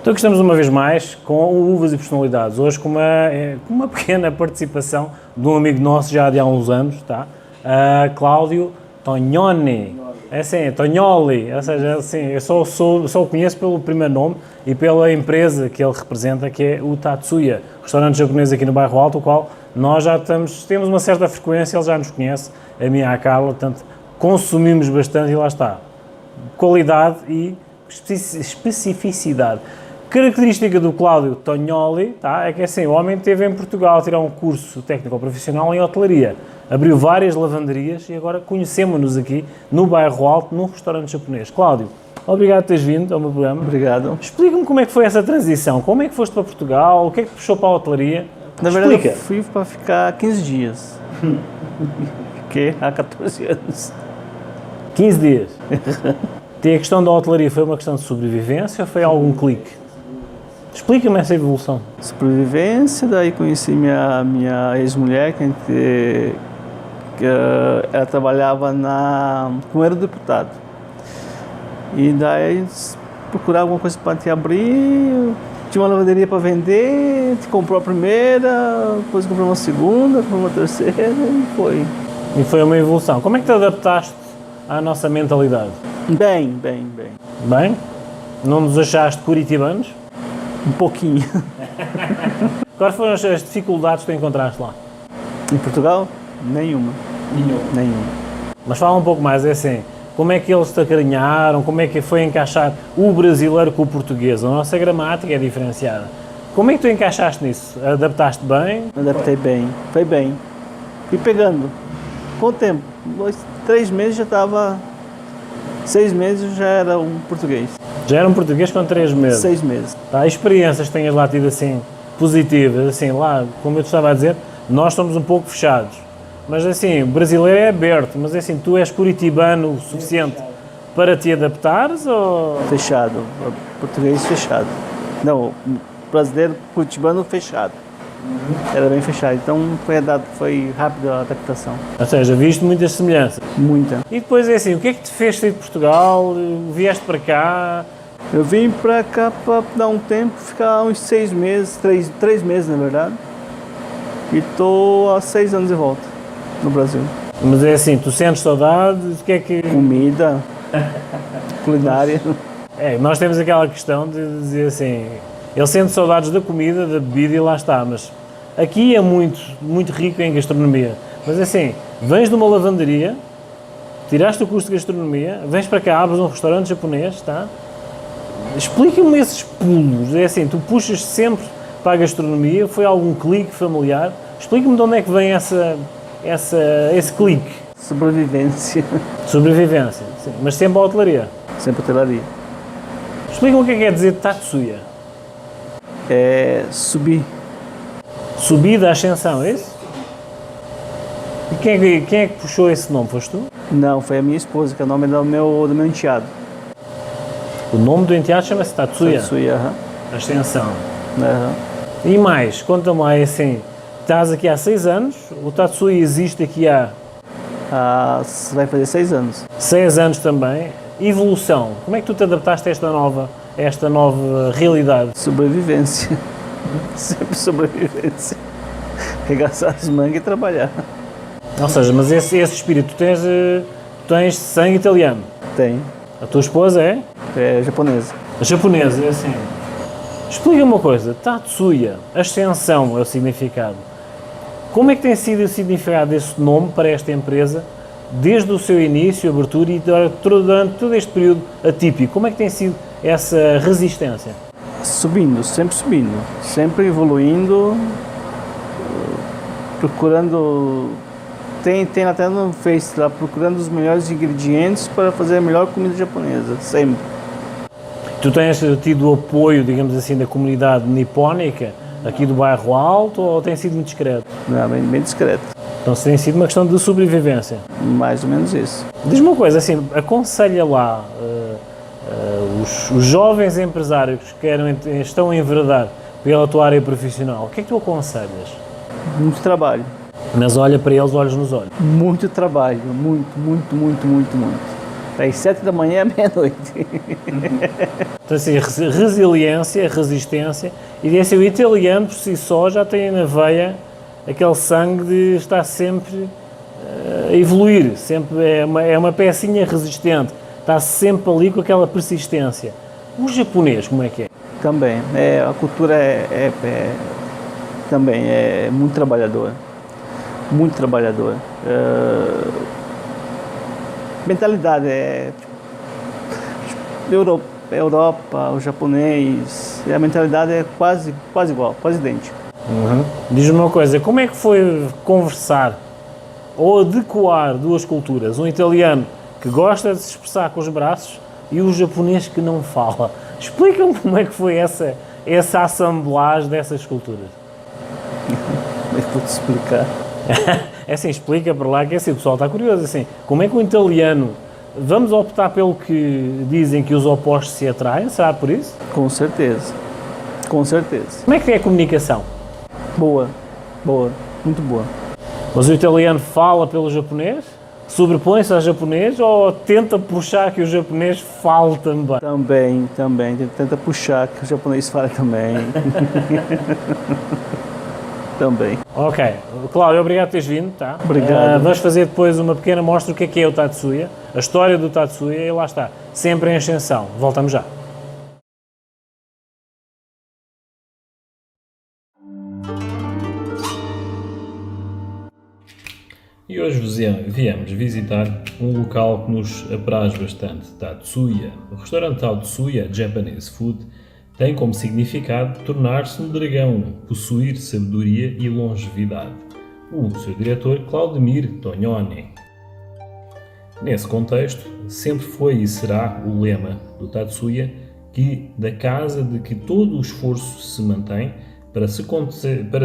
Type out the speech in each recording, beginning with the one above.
Então aqui estamos uma vez mais com Uvas e Personalidades, hoje com uma pequena participação de um amigo nosso já de há uns anos, tá? Cláudio Tognoni, é assim, Tognoli, ou seja, assim, eu só o conheço pelo primeiro nome e pela empresa que ele representa, que é o Tatsuya, restaurante japonês aqui no Bairro Alto, o qual nós já temos uma certa frequência, ele já nos conhece, a minha e a Carla, portanto, consumimos bastante e lá está. Qualidade e especificidade. Característica do Cláudio Tognoli, tá, é que assim, o homem esteve em Portugal a tirar um curso técnico-profissional em hotelaria, abriu várias lavanderias e agora conhecemos-nos aqui no Bairro Alto, num restaurante japonês. Cláudio, obrigado por teres vindo ao meu programa. Obrigado. Explica-me como é que foi essa transição, como é que foste para Portugal, o que é que te puxou para a hotelaria? Na verdade, eu fui para ficar 15 dias. Fiquei há 14 anos. 15 dias? E a questão da hotelaria foi uma questão de sobrevivência ou foi algum clique? Explica-me essa evolução. Sobrevivência, daí conheci minha ex-mulher, que ela trabalhava como eurodeputado. E daí procurava alguma coisa para te abrir, tinha uma lavanderia para vender, te comprou a primeira, depois comprou uma segunda, comprou uma terceira e foi. E foi uma evolução. Como é que te adaptaste à nossa mentalidade? Bem. Bem? Não nos achaste curitibanos? Um pouquinho. Quais foram as dificuldades que tu encontraste lá? Em Portugal? Nenhuma. Mas fala um pouco mais, é assim, como é que eles te acarinharam, como é que foi encaixar o brasileiro com o português? A nossa gramática é diferenciada. Como é que tu encaixaste nisso? Adaptaste bem? Adaptei bem, foi bem. Fui pegando. Com o tempo, 3 meses já estava, 6 meses já era um português. Já era um português com 3 meses? 6 meses. Tá, experiências que tenhas lá tido assim, positivas, assim, lá, como eu te estava a dizer, nós somos um pouco fechados. Mas assim, o brasileiro é aberto, mas assim, tu és curitibano o suficiente para te adaptares ou... Fechado, português fechado. Não, brasileiro curitibano fechado. Era bem fechado, então foi rápida a adaptação. Ou seja, viste muitas semelhanças? Muita. E depois é assim, o que é que te fez sair de Portugal? Vieste para cá? Eu vim para cá para dar um tempo, ficar uns 6 meses, 3 meses na verdade. E estou há 6 anos de volta no Brasil. Mas é assim, tu sentes saudades? O que é que... Comida, culinária. Nós temos aquela questão de dizer assim, ele sente saudades da comida, da bebida e lá está, mas aqui é muito rico em gastronomia. Mas assim, vens de uma lavanderia, tiraste o curso de gastronomia, vens para cá, abres um restaurante japonês, tá? Explica-me esses pulos, é assim, tu puxas sempre para a gastronomia, foi algum clique familiar? Explica-me de onde é que vem esse clique. Sobrevivência. Sobrevivência, sim, mas sempre a hotelaria. Sempre hotelaria. Explica-me o que é quer dizer Tatsuya. É subir. Subida, ascensão, é isso? E quem é que puxou esse nome? Foste tu? Não, foi a minha esposa, que é o nome do meu enteado. O nome do enteado chama-se Tatsuya? Tatsuya, Ascensão. Aham. E mais, conta-me lá, é assim, estás aqui há 6 anos, o Tatsuya existe aqui há... Vai fazer 6 anos. 6 anos também. Evolução, como é que tu te adaptaste a esta nova realidade? Sobrevivência. Sempre sobrevivência. Regaçar as mangas e trabalhar. Ou seja, mas esse espírito, tu tens sangue italiano? Tem. A tua esposa é? É japonesa. A japonesa, é assim. Explica-me uma coisa, Tatsuya, ascensão é o significado. Como é que tem sido o significado desse nome para esta empresa, desde o seu início, abertura e durante todo este período atípico? Como é que tem sido essa resistência? Subindo, sempre evoluindo, procurando... Tem até no Face lá, procurando os melhores ingredientes para fazer a melhor comida japonesa, sempre. Tu tens tido o apoio, digamos assim, da comunidade nipónica aqui do Bairro Alto ou tem sido muito discreto? Não, bem discreto. Então tem sido uma questão de sobrevivência? Mais ou menos isso. Diz-me uma coisa, assim, aconselha lá os jovens empresários que estão a enveredar pela tua área profissional, o que é que tu aconselhas? Muito trabalho. Mas olha para eles olhos nos olhos. Muito trabalho, muito. Das 7 da manhã à meia-noite. Então, assim, resiliência, resistência, e esse o italiano por si só já tem na veia aquele sangue de estar sempre a evoluir, sempre é uma pecinha resistente, está sempre ali com aquela persistência. O japonês, como é que é? Também, a cultura também é muito trabalhadora, muito trabalhadora. Mentalidade Europa, o japonês, a mentalidade é quase igual, quase idêntica. Diz-me uma coisa, como é que foi conversar ou adequar duas culturas? Um italiano que gosta de se expressar com os braços e o japonês que não fala. Explica-me como é que foi essa assemblagem dessas culturas. Como é que vou te explicar? É assim, explica para lá que é assim, o pessoal está curioso, assim, como é que o italiano, vamos optar pelo que dizem que os opostos se atraem, será por isso? Com certeza, com certeza. Como é que é a comunicação? Boa, muito boa. Mas o italiano fala pelo japonês? Sobrepõe-se ao japonês ou tenta puxar que o japonês fale também? Também. Tenta puxar que o japonês fale também. Também. Ok. Cláudio, obrigado por teres vindo, tá? Obrigado. Vamos fazer depois uma pequena mostra do que é o Tatsuya, a história do Tatsuya e lá está, sempre em ascensão. Voltamos já. E hoje viemos visitar um local que nos apraz bastante, Tatsuya. O restaurante Tatsuya Japanese Food tem como significado tornar-se um dragão, possuir sabedoria e longevidade. O seu diretor, Claudemir Tognoni. Nesse contexto, sempre foi e será o lema do Tatsuya que da casa de que todo o esforço se mantém para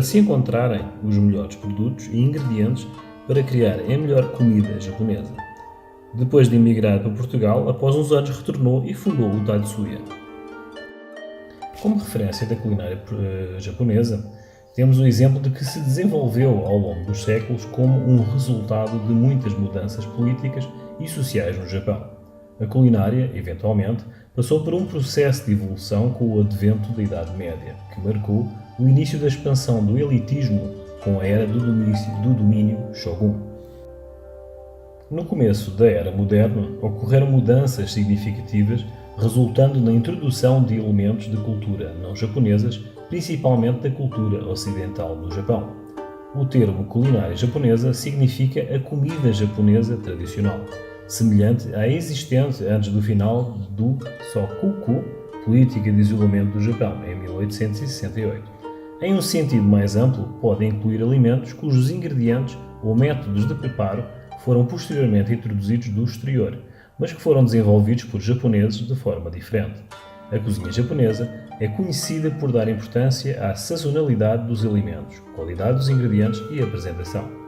se encontrarem os melhores produtos e ingredientes para criar a melhor comida japonesa. Depois de emigrar para Portugal, após uns anos retornou e fundou o Tatsuya. Como referência da culinária japonesa, temos um exemplo de que se desenvolveu ao longo dos séculos como um resultado de muitas mudanças políticas e sociais no Japão. A culinária, eventualmente, passou por um processo de evolução com o advento da Idade Média, que marcou o início da expansão do elitismo com a era do domínio shogun. No começo da Era Moderna, ocorreram mudanças significativas, resultando na introdução de elementos de cultura não japonesas, principalmente da cultura ocidental do Japão. O termo culinária japonesa significa a comida japonesa tradicional, semelhante à existente antes do final do Sokoku, política de isolamento do Japão, em 1868. Em um sentido mais amplo, pode incluir alimentos cujos ingredientes ou métodos de preparo foram posteriormente introduzidos do exterior, mas que foram desenvolvidos por japoneses de forma diferente. A cozinha japonesa é conhecida por dar importância à sazonalidade dos alimentos, qualidade dos ingredientes e apresentação.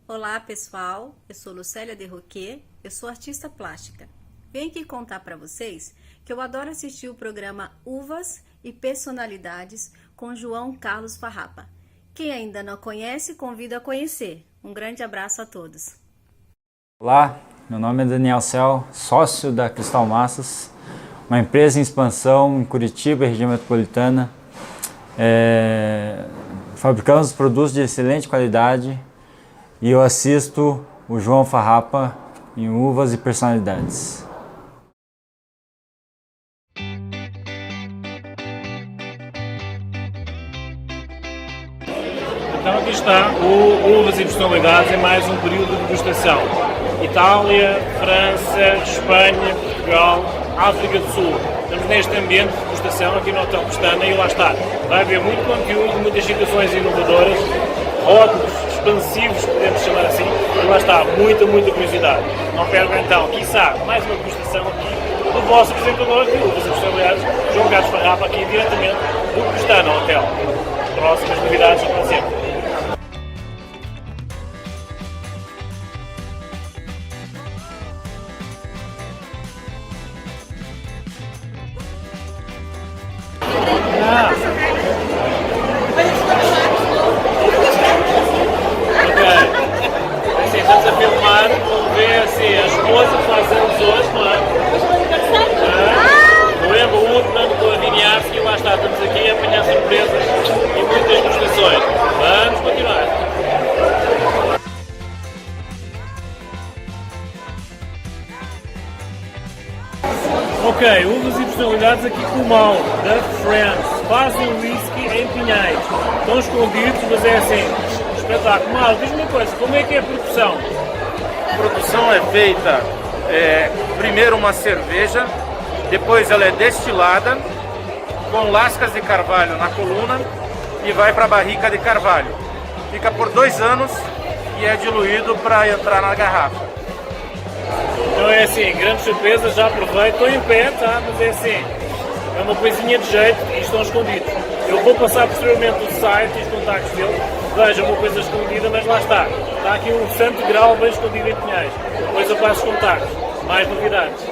Olá pessoal, eu sou Lucélia Derroquet, eu sou artista plástica. Venho aqui contar para vocês que eu adoro assistir o programa Uvas e Personalidades com João Carlos Farrapa. Quem ainda não conhece, convido a conhecer. Um grande abraço a todos. Olá, meu nome é Daniel Cel, sócio da Cristal Massas, uma empresa em expansão em Curitiba, região metropolitana. Fabricamos produtos de excelente qualidade e eu assisto o João Farrapa em Uvas e Personalidades. Então aqui está o Uvas e Personalidades em mais um período de degustação. Itália, França, Espanha, Portugal, África do Sul. Estamos neste ambiente de degustação aqui no Hotel Pestana e lá está. Vai haver muito conteúdo, muitas situações inovadoras, rótulos expansivos, podemos chamar assim, e lá está, muita curiosidade. Não percam então, quiçá, mais uma degustação aqui do vosso apresentador de Uvas e Personalidades, João Carlos Farrapa, aqui diretamente do Pestana Hotel. Próximas novidades, como sempre. Ok, uvas e personalidades aqui com o Mal, da France. Fazem whisky em Pinheiros. Estão escondidos, mas é assim, espetáculo. Mal, diz-me uma coisa, como é que é a produção? A produção é feita, primeiro uma cerveja, depois ela é destilada com lascas de carvalho na coluna e vai para a barrica de carvalho. Fica por 2 anos e é diluído para entrar na garrafa. Então é assim, grande surpresa, já provei, estou em pé, tá? Mas é assim, é uma coisinha de jeito e estão escondidos. Eu vou passar posteriormente o site e os contactos dele, veja uma coisa escondida, mas lá está. Está aqui um santo grau bem escondido em Pinheiros. Depois eu passo os contactos, mais novidades.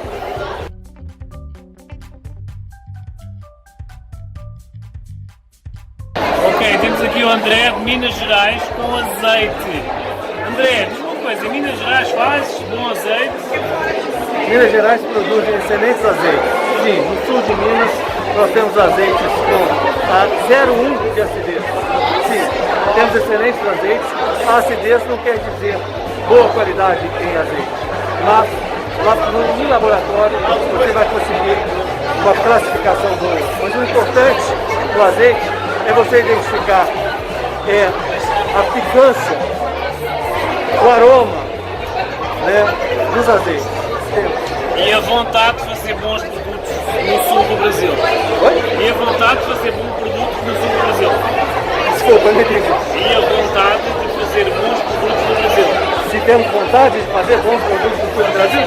Ok, temos aqui o André de Minas Gerais com azeite. André, diz uma coisa, em Minas Gerais fazes bom azeite? Minas Gerais produz excelentes azeites. Sim, no sul de Minas nós temos azeites com a 0,1 de acidez. Sim, temos excelentes azeites. A acidez não quer dizer boa qualidade em azeite. Mas no laboratório você vai conseguir uma classificação boa. Mas o importante do azeite é você identificar a picância, o aroma, né, dos azeites. E a vontade de fazer bons produtos no sul do Brasil. Oi? E a vontade de fazer bom produto no sul do Brasil. Desculpa, não entendi. E a vontade de fazer bons produtos no Brasil. Se temos vontade de fazer bons produtos no sul do Brasil,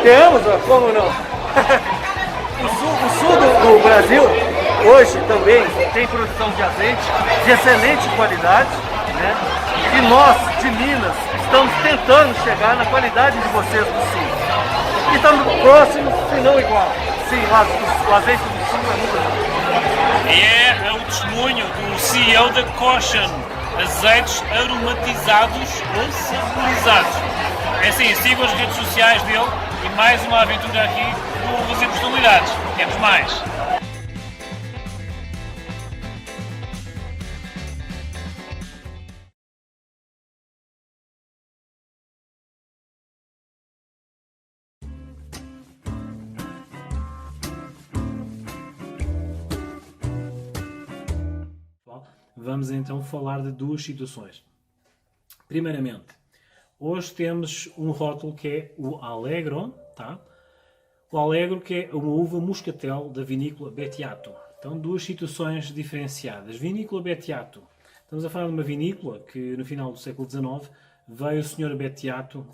temos, como não? O sul do Brasil hoje também tem produção de azeite de excelente qualidade, né? E nós, de Minas, estamos tentando chegar na qualidade de vocês do sul. E estamos próximos, se não igual. Sim, o azeite do sul é muito bom. E é o testemunho do CEO da Caution, azeites aromatizados ou saborizados. É assim, sigam as redes sociais dele e mais uma aventura aqui do Uvas e Personalidades. Temos mais. Vamos então falar de duas situações. Primeiramente, hoje temos um rótulo que é o Allegro, tá? O Allegro, que é uma uva moscatel da vinícola Bettiato. Então, duas situações diferenciadas. Vinícola Bettiato. Estamos a falar de uma vinícola que no final do século XIX veio o Sr. Bettiato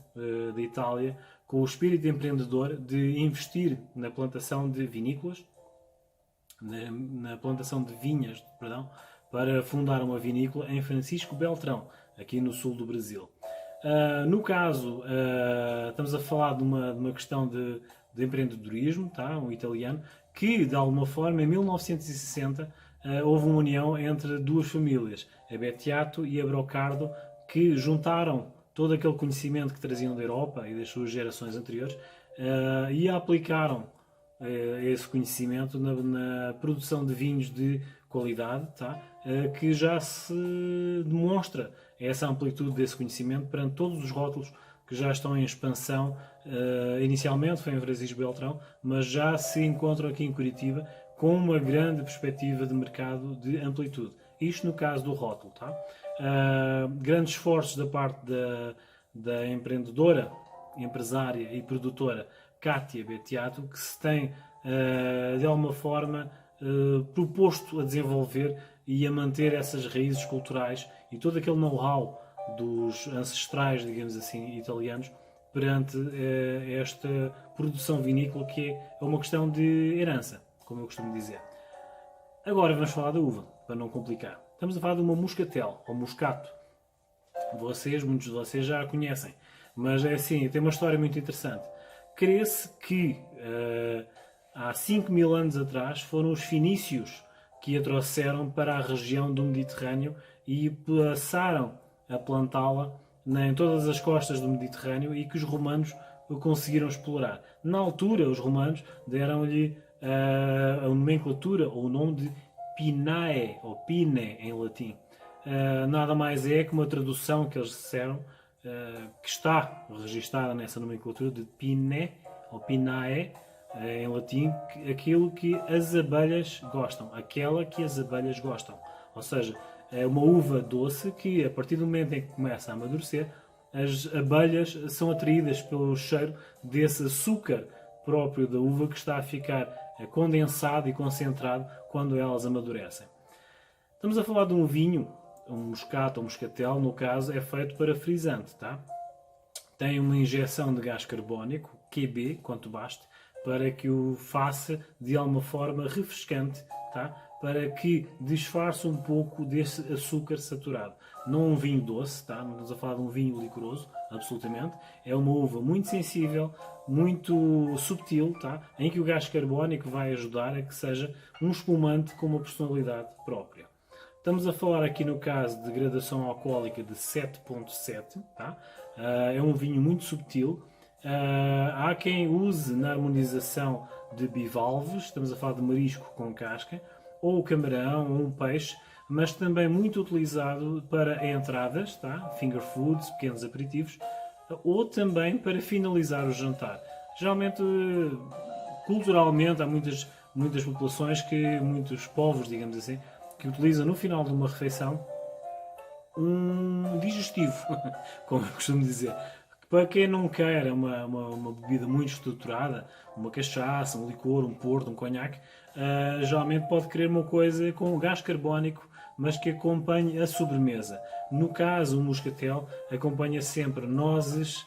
da Itália com o espírito empreendedor de investir na plantação de vinícolas, na plantação de vinhas, perdão, para fundar uma vinícola em Francisco Beltrão, aqui no sul do Brasil. No caso, estamos a falar de uma questão de empreendedorismo, tá? Um italiano, que de alguma forma em 1960 houve uma união entre duas famílias, a Bettiato e a Brocardo, que juntaram todo aquele conhecimento que traziam da Europa e das suas gerações anteriores e aplicaram esse conhecimento na produção de vinhos de qualidade, tá? Que já se demonstra essa amplitude desse conhecimento perante todos os rótulos que já estão em expansão. Inicialmente foi em Francisco Beltrão, mas já se encontram aqui em Curitiba com uma grande perspectiva de mercado de amplitude. Isto no caso do rótulo. Tá? Grandes esforços da parte da empreendedora, empresária e produtora Cátia Bettiato, que se tem de alguma forma proposto a desenvolver e a manter essas raízes culturais e todo aquele know-how dos ancestrais, digamos assim, italianos, perante esta produção vinícola, que é uma questão de herança, como eu costumo dizer. Agora vamos falar da uva, para não complicar. Estamos a falar de uma moscatel, ou moscato. Muitos de vocês já a conhecem, mas é assim, tem uma história muito interessante. Crê-se que há 5.000 anos atrás foram os fenícios que a trouxeram para a região do Mediterrâneo e passaram a plantá-la em todas as costas do Mediterrâneo e que os romanos conseguiram explorar. Na altura, os romanos deram-lhe a nomenclatura ou o nome de Pinae, ou Pine em latim. Nada mais é que uma tradução que eles disseram que está registada nessa nomenclatura de Pine, ou Pinae, em latim, aquilo que as abelhas gostam, aquela que as abelhas gostam. Ou seja, é uma uva doce que, a partir do momento em que começa a amadurecer, as abelhas são atraídas pelo cheiro desse açúcar próprio da uva que está a ficar condensado e concentrado quando elas amadurecem. Estamos a falar de um vinho, um moscato ou moscatel, no caso, é feito para frisante, tá? Tem uma injeção de gás carbónico, QB, quanto baste, para que o faça de alguma forma refrescante, tá? Para que disfarce um pouco desse açúcar saturado. Não é um vinho doce, tá? Não estamos a falar de um vinho licoroso, absolutamente. É uma uva muito sensível, muito subtil, tá? Em que o gás carbónico vai ajudar a que seja um espumante com uma personalidade própria. Estamos a falar aqui no caso de gradação alcoólica de 7.7, tá? É um vinho muito subtil. Há quem use na harmonização de bivalves, estamos a falar de marisco com casca, ou camarão, ou um peixe, mas também muito utilizado para entradas, tá? Finger foods, pequenos aperitivos, ou também para finalizar o jantar. Geralmente, culturalmente, há muitas populações, muitos povos, digamos assim, que utilizam no final de uma refeição um digestivo, como eu costumo dizer. Para quem não quer uma bebida muito estruturada, uma cachaça, um licor, um porto, um conhaque, geralmente pode querer uma coisa com gás carbónico, mas que acompanhe a sobremesa. No caso, o moscatel acompanha sempre nozes,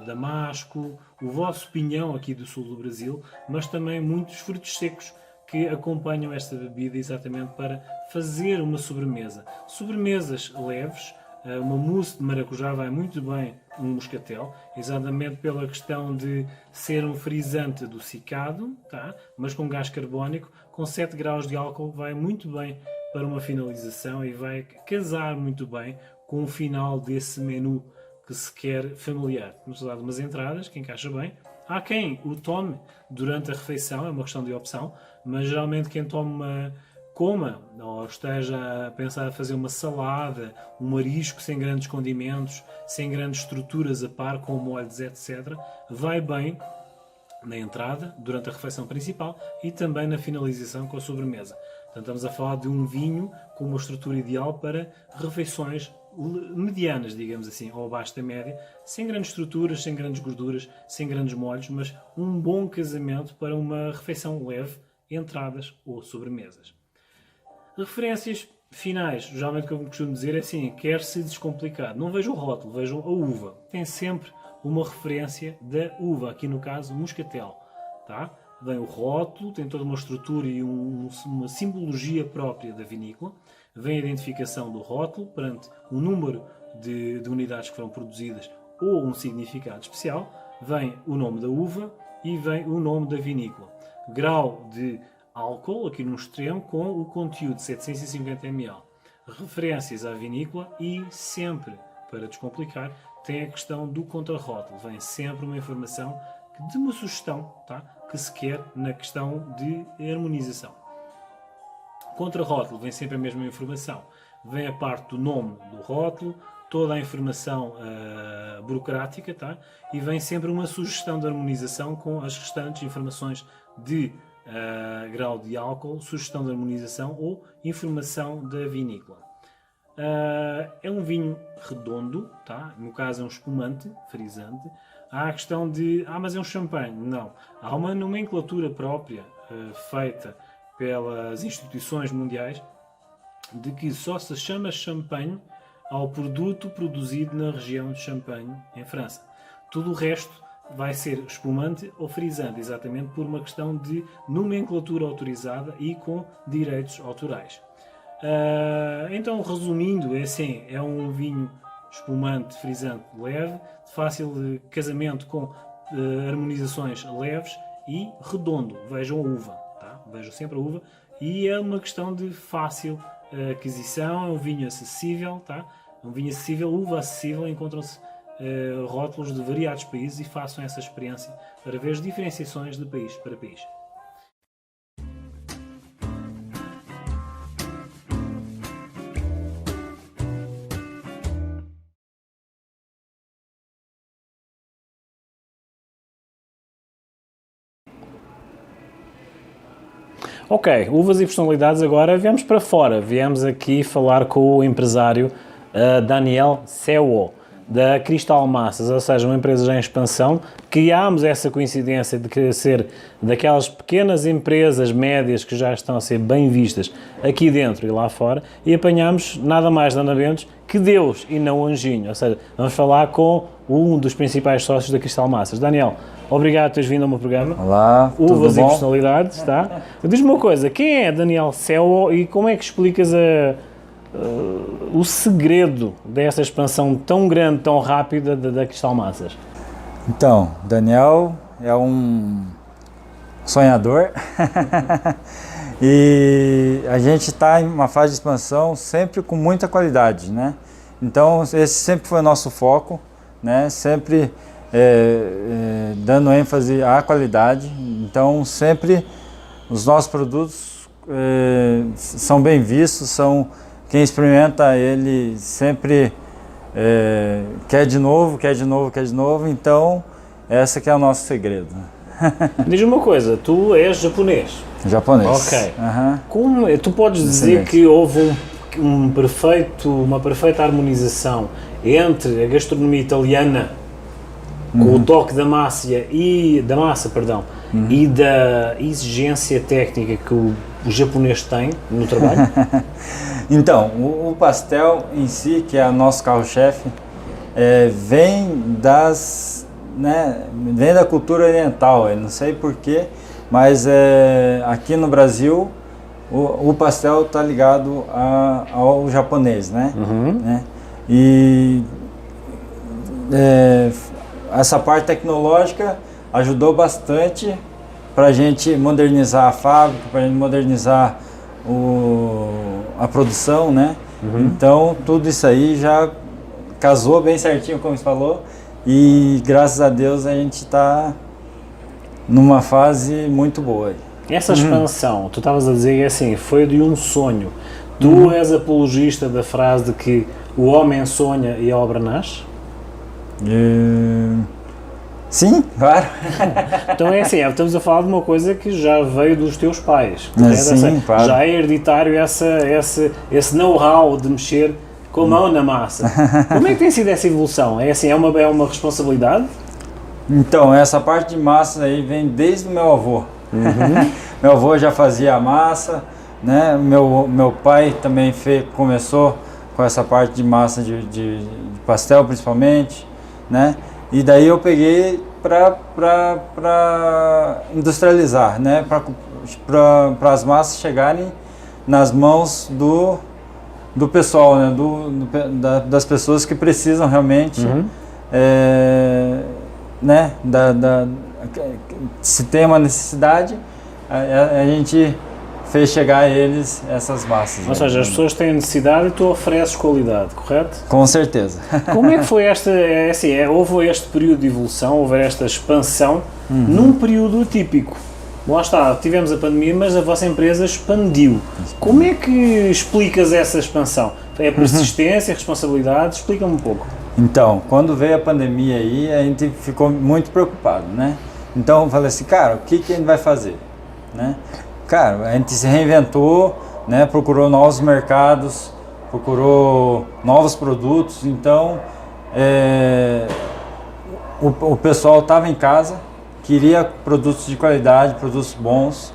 damasco, o vosso pinhão aqui do sul do Brasil, mas também muitos frutos secos que acompanham esta bebida exatamente para fazer uma sobremesa. Sobremesas leves, uma mousse de maracujá vai muito bem um moscatel, exatamente pela questão de ser um frisante adocicado, tá? Mas com gás carbónico, com 7 graus de álcool, vai muito bem para uma finalização e vai casar muito bem com o final desse menu que se quer familiar. Estamos a falar de umas entradas, que encaixa bem. Há quem o tome durante a refeição, é uma questão de opção, mas geralmente quem coma ou esteja a pensar em fazer uma salada, um marisco sem grandes condimentos, sem grandes estruturas a par, com molhos, etc., vai bem na entrada, durante a refeição principal e também na finalização com a sobremesa. Portanto, estamos a falar de um vinho com uma estrutura ideal para refeições medianas, digamos assim, ou abaixo da média, sem grandes estruturas, sem grandes gorduras, sem grandes molhos, mas um bom casamento para uma refeição leve, entradas ou sobremesas. Referências finais, geralmente o que eu costumo dizer é assim, quer-se descomplicado, não vejam o rótulo, vejam a uva. Tem sempre uma referência da uva, aqui no caso moscatel, tá? Vem o rótulo, tem toda uma estrutura e uma simbologia própria da vinícola, vem a identificação do rótulo perante o número de unidades que foram produzidas ou um significado especial, vem o nome da uva e vem o nome da vinícola. Grau de álcool, aqui no extremo, com o conteúdo de 750 ml. Referências à vinícola e sempre, para descomplicar, tem a questão do contrarótulo. Vem sempre uma informação de uma sugestão, tá? Que se quer na questão de harmonização. Contrarótulo vem sempre a mesma informação. Vem a parte do nome do rótulo, toda a informação burocrática, tá? E vem sempre uma sugestão de harmonização com as restantes informações de grau de álcool, sugestão de harmonização ou informação da vinícola. É um vinho redondo, tá? No caso é um espumante, frisante. Há a questão de, mas é um champanhe. Não. Há uma nomenclatura própria feita pelas instituições mundiais de que só se chama champanhe ao produto produzido na região de Champagne, em França. Tudo o resto vai ser espumante ou frisante, exatamente por uma questão de nomenclatura autorizada e com direitos autorais. Então, resumindo, é assim, é um vinho espumante, frisante, leve, de fácil casamento com harmonizações leves e redondo. Vejam a uva, tá? Vejam sempre a uva. E é uma questão de fácil aquisição, é um vinho acessível, tá? É um vinho acessível, uva acessível, encontram-se rótulos de variados países e façam essa experiência para ver as diferenciações de país para país. Ok, uvas e personalidades agora, viemos para fora. Viemos aqui falar com o empresário Daniel Sewo, da Cristal Massas, ou seja, uma empresa já em expansão. Criámos essa coincidência de querer ser daquelas pequenas empresas médias que já estão a ser bem vistas aqui dentro e lá fora, e apanhámos nada mais nada menos que Deus e não o anjinho. Ou seja, vamos falar com um dos principais sócios da Cristal Massas. Daniel, obrigado por teres vindo ao meu programa. Olá, Uvas tudo e bom? personalidades, tá? Diz-me uma coisa, quem é Daniel Sewo e como é que explicas o segredo dessa expansão tão grande, tão rápida da Cristal Massas? Então, Daniel é um sonhador e a gente está em uma fase de expansão sempre com muita qualidade, né? Então, esse sempre foi o nosso foco, né? Sempre dando ênfase à qualidade. Então, sempre os nossos produtos são bem vistos, quem experimenta ele sempre quer de novo, quer de novo, quer de novo. Então, esse que é o nosso segredo. Diz-me uma coisa, tu és japonês. Japonês. Ok. Aham. Como, tu podes dizer Excelente. que houve uma perfeita harmonização entre a gastronomia italiana com o toque da massa e da exigência técnica que o japonês tem no trabalho? Então, o pastel em si, que é o nosso carro-chefe, vem vem da cultura oriental. Eu não sei porquê, mas aqui no Brasil o pastel está ligado ao japonês, né? Né? E essa parte tecnológica ajudou bastante para a gente modernizar a fábrica, para a gente modernizar a produção, né? Então, tudo isso aí já casou bem certinho, como você falou, e graças a Deus a gente está numa fase muito boa. Essa expansão, tu estavas a dizer assim, foi de um sonho. Tu és apologista da frase de que o homem sonha e a obra nasce? Sim, claro. Então é assim, estamos a falar de uma coisa que já veio dos teus pais, correto? Sim, Ou seja, claro. já é hereditário esse know-how de mexer com a mão na massa. Como é que tem sido essa evolução? É assim, é uma responsabilidade? Então, essa parte de massa aí vem desde o meu avô. Meu avô já fazia a massa, né? Meu pai também começou com essa parte de massa de pastel, principalmente, né? E daí eu peguei para industrializar, né? Para as massas chegarem nas mãos do pessoal, né? Das pessoas que precisam realmente, né? Se tem uma necessidade, a gente fez chegar a eles essas massas. Ou seja, as pessoas têm necessidade e tu ofereces qualidade, correto? Com certeza. Como é que foi houve este período de evolução, houve esta expansão num período típico? Lá está, tivemos a pandemia, mas a vossa empresa expandiu. Como é que explicas essa expansão? É persistência, responsabilidade? Explica-me um pouco. Então, quando veio a pandemia aí, a gente ficou muito preocupado, né? Então, eu falei assim, cara, o que a gente vai fazer? Né? Cara, a gente se reinventou, né? Procurou novos mercados, procurou novos produtos. Então, o pessoal estava em casa, queria produtos de qualidade, produtos bons.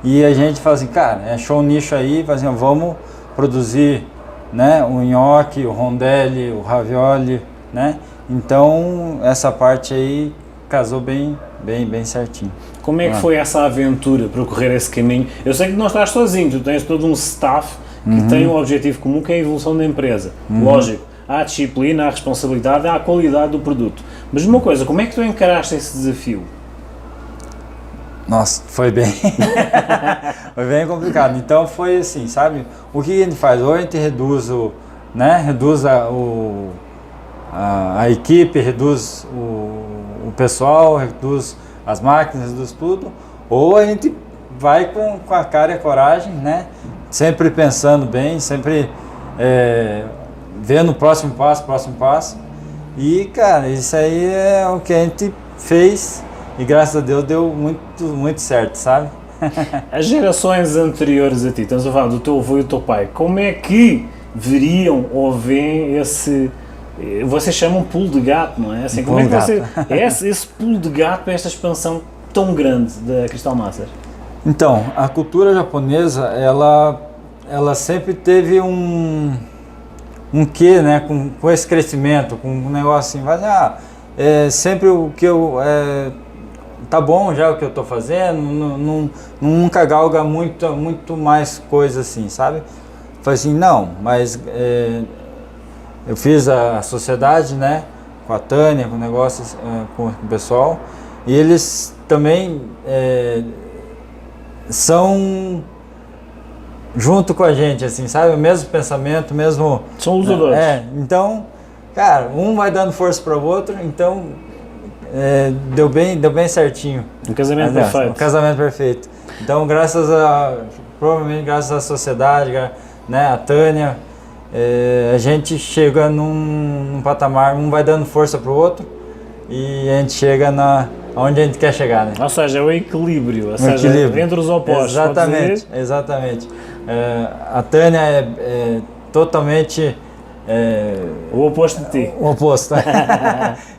E a gente falou assim, cara, achou um nicho aí, assim, vamos produzir, né, o nhoque, o rondelli, o ravioli, né? Então, essa parte aí casou bem certinho. Como é que foi essa aventura, percorrer esse caminho? Eu sei que não estás sozinho, tu tens todo um staff que tem um objetivo comum, que é a evolução da empresa. Lógico, há a disciplina, há a responsabilidade, há a qualidade do produto. Mas uma coisa, como é que tu encaraste esse desafio? Nossa, foi bem complicado. Então foi assim, sabe? O que a gente faz? Ou a gente reduz a equipe, reduz o pessoal, reduz as máquinas, reduz tudo, ou a gente vai com a cara e a coragem, né? Sempre pensando bem, sempre vendo o próximo passo. E, cara, isso aí é o que a gente fez e graças a Deus deu muito certo, sabe? As gerações anteriores a ti, estamos a falar do teu avô e do teu pai, como é que veriam ou veem esse, vocês chamam pulo de gato, não é? Assim, como é que você, esse pulo de gato para esta expansão tão grande da Crystal Masters? Então, a cultura japonesa, ela sempre teve um quê, né, com esse crescimento, com um negócio assim, mas sempre o que eu, tá bom já o que eu tô fazendo, nunca galga muito mais coisa assim, sabe? Falei assim, não, mas eu fiz a sociedade, né, com a Tânia, com negócios, com o pessoal, e eles também são junto com a gente, assim, sabe? O mesmo pensamento, mesmo... São lutadores. Então, cara, um vai dando força para o outro, então deu bem certinho. Um casamento perfeito. Um casamento perfeito. Então, provavelmente graças à sociedade, né, a Tânia, a gente chega num patamar, um vai dando força para o outro e a gente chega onde a gente quer chegar, né? Ou seja, é o equilíbrio, ou seja, entre os opostos. Exatamente. A Tânia é totalmente o oposto de ti. O oposto.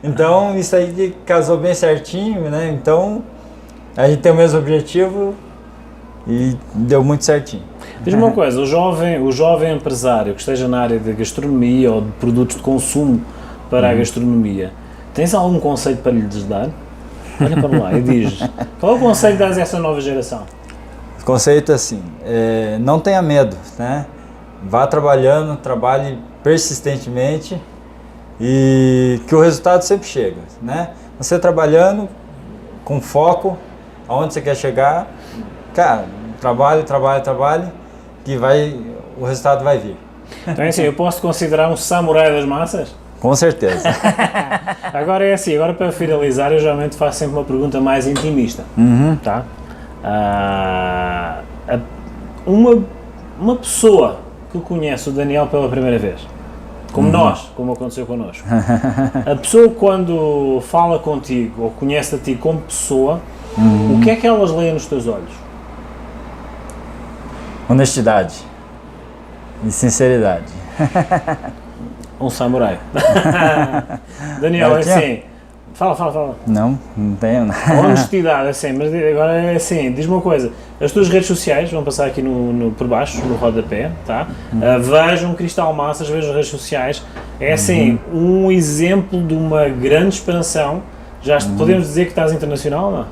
Então isso aí casou bem certinho, né? Então a gente tem o mesmo objetivo e deu muito certinho. Diz-me uma coisa, o jovem empresário que esteja na área de gastronomia ou de produtos de consumo para a gastronomia, tens algum conselho para lhes dar? Olha para lá e diz, qual é o conselho que dás a essa nova geração? O conceito é assim, não tenha medo, né? Vá trabalhando, trabalhe persistentemente e que o resultado sempre chega, né? Você trabalhando com foco, aonde você quer chegar, cara, trabalhe, que o resultado vai vir. Então é assim, eu posso considerar um samurai das massas? Com certeza. Agora é assim, agora para finalizar eu geralmente faço sempre uma pergunta mais intimista, tá? Uma pessoa que conhece o Daniel pela primeira vez, como nós, como aconteceu connosco, a pessoa quando fala contigo ou conhece a ti como pessoa, o que é que elas leem nos teus olhos? Honestidade e sinceridade. Um samurai. Daniel, é assim, fala. Não tenho nada. Honestidade, assim, mas agora é assim, diz-me uma coisa, as tuas redes sociais, vão passar aqui por baixo, no rodapé, tá? Vejam Crystal Massas, vejam as redes sociais, é assim, um exemplo de uma grande expansão, podemos dizer que estás internacional, não?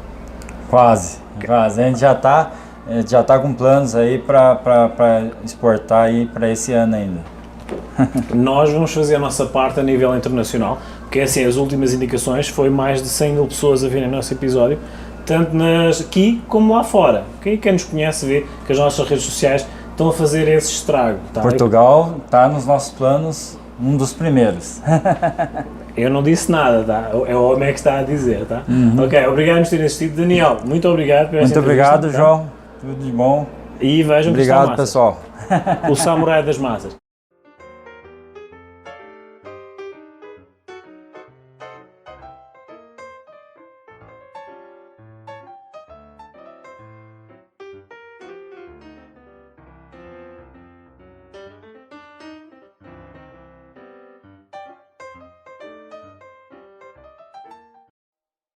Quase, a gente já está com planos aí para exportar aí para esse ano ainda. Nós vamos fazer a nossa parte a nível internacional, porque assim, as últimas indicações foi mais de 100 mil pessoas a verem o nosso episódio, tanto aqui como lá fora. Quem nos conhece vê que as nossas redes sociais estão a fazer esse estrago. Tá? Portugal está nos nossos planos, um dos primeiros. Eu não disse nada, tá? É o homem que está a dizer, tá? Ok, obrigado por terem assistido. Daniel, muito obrigado por esta entrevista. Muito obrigado, João. Tudo de bom. E vejam obrigado, pessoal. O samurai das massas.